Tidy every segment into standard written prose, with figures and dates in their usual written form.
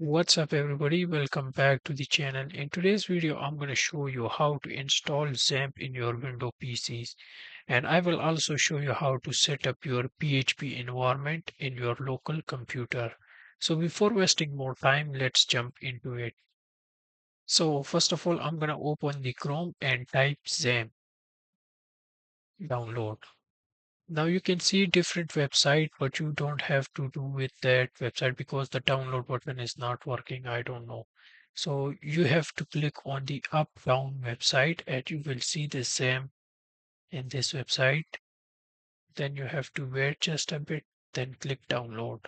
What's up everybody, welcome back to the channel. In today's video I'm going to show you how to install XAMPP in your Windows PCs, and I will also show you how to set up your PHP environment in your local computer. So before wasting more time, let's jump into it. So first of all, I'm going to open the Chrome and type XAMPP download. Now you can see different website, but you don't have to do with that website because the download button is not working. I don't know. So you have to click on the up down website and you will see the same in this website. Then you have to wait just a bit, then click download.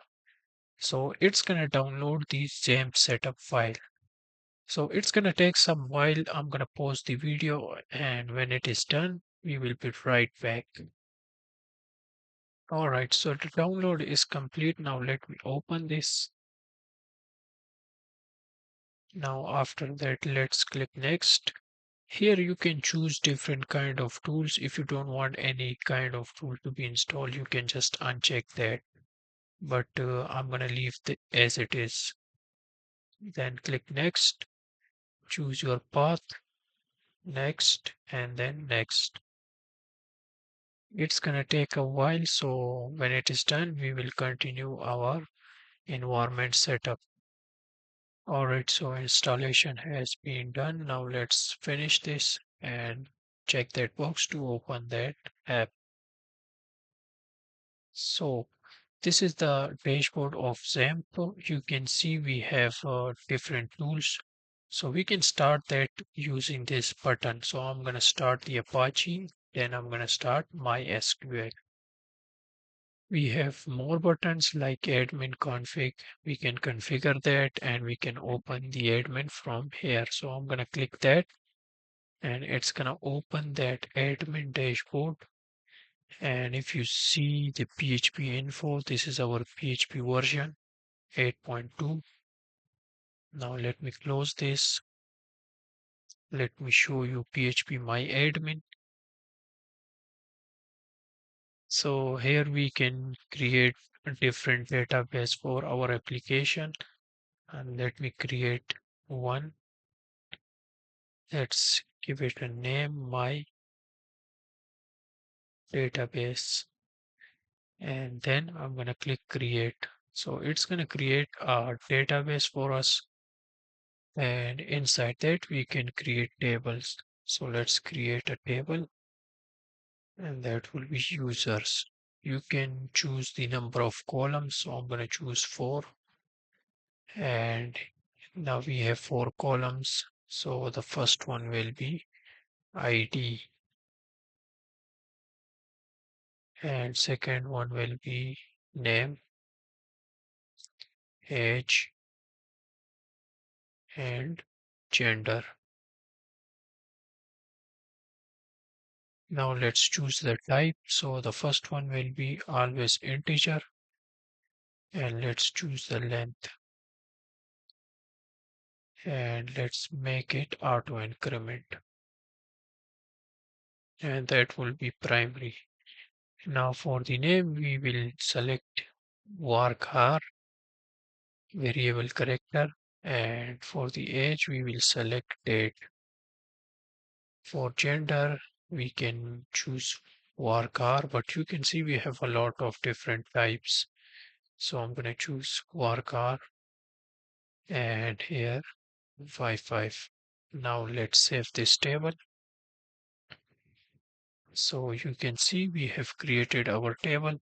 So it's gonna download the XAMPP setup file. So it's gonna take some while. I'm gonna pause the video, and when it is done, we will be right back. All right, so the download is complete. Now let me open this. Now after that, let's click next. Here you can choose different kind of tools. If you don't want any kind of tool to be installed, you can just uncheck that. But I'm gonna leave it as it is. Then click next, choose your path, next, and then next. It's gonna take a while, so when it is done, we will continue our environment setup. Alright, so installation has been done. Now let's finish this and check that box to open that app. So this is the dashboard of XAMPP. You can see we have different tools. So we can start that using this button. So I'm going to start the Apache, then I'm going to start MySQL. We have more buttons like admin config. We can configure that and we can open the admin from here. So I'm going to click that and it's going to open that admin dashboard. And if you see the PHP info, this is our PHP version 8.2. Now let me close this. Let me show you PHP my admin. So here we can create a different database for our application. And let me create one. Let's give it a name, my database. And then I'm going to click create. So it's going to create a database for us. And inside that we can create tables. So let's create a table and that will be users. You can choose the number of columns. So I'm going to choose 4. And now we have 4 columns. So the first one will be ID and second one will be name, age, and gender. Now let's choose the type. So the first one will be always integer, and let's choose the length. And let's make it auto increment. And that will be primary. Now for the name, we will select varchar, variable character, and for the age, we will select date. For gender, we can choose varchar, but you can see we have a lot of different types. So I'm going to choose varchar and here 55. Now let's save this table. So you can see we have created our table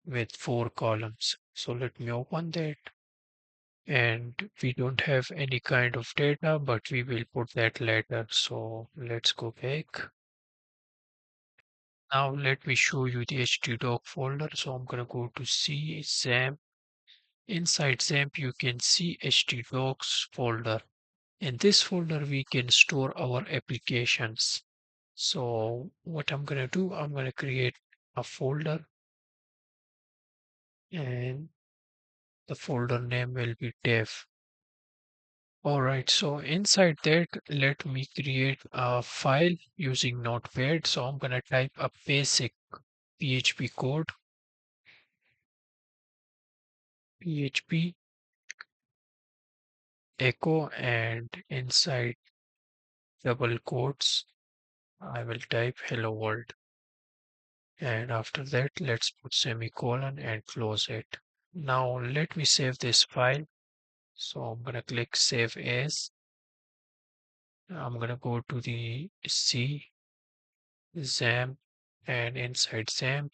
with 4 columns. So let me open that. And we don't have any kind of data, but we will put that later. So let's go back. Now let me show you the htdoc folder. So I'm going to go to C XAMPP. Inside XAMPP, you can see htdocs folder. In this folder, we can store our applications. So what I'm going to do, I'm going to create a folder and the folder name will be dev. Alright, so inside that, let me create a file using Notepad. So I'm going to type a basic PHP code, PHP echo, and inside double quotes I will type hello world. And after that, let's put semicolon and close it. Now let me save this file. So I'm gonna click save as. I'm gonna go to the C, XAMPP, and inside XAMPP,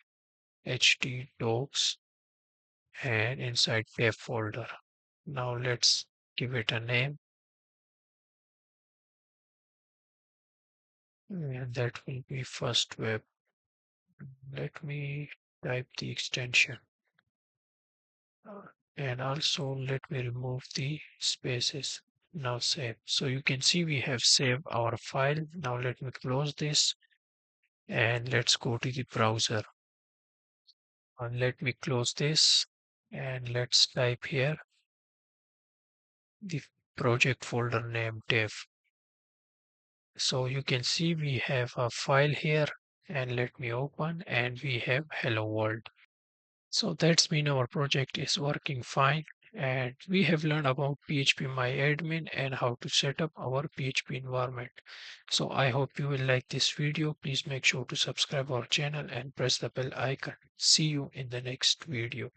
htdocs, and inside dev folder. Now let's give it a name, and that will be first web. Let me type the extension. And also let me remove the spaces. Now save. So you can see we have saved our file. Now let me close this and let's go to the browser. And let me close this and let's type here the project folder name dev. So you can see we have a file here, and let me open, and we have hello world. So that's mean our project is working fine, and we have learned about PHP and how to set up our PHP environment. So I hope you will like this video. Please make sure to subscribe our channel and press the bell icon. See you in the next video.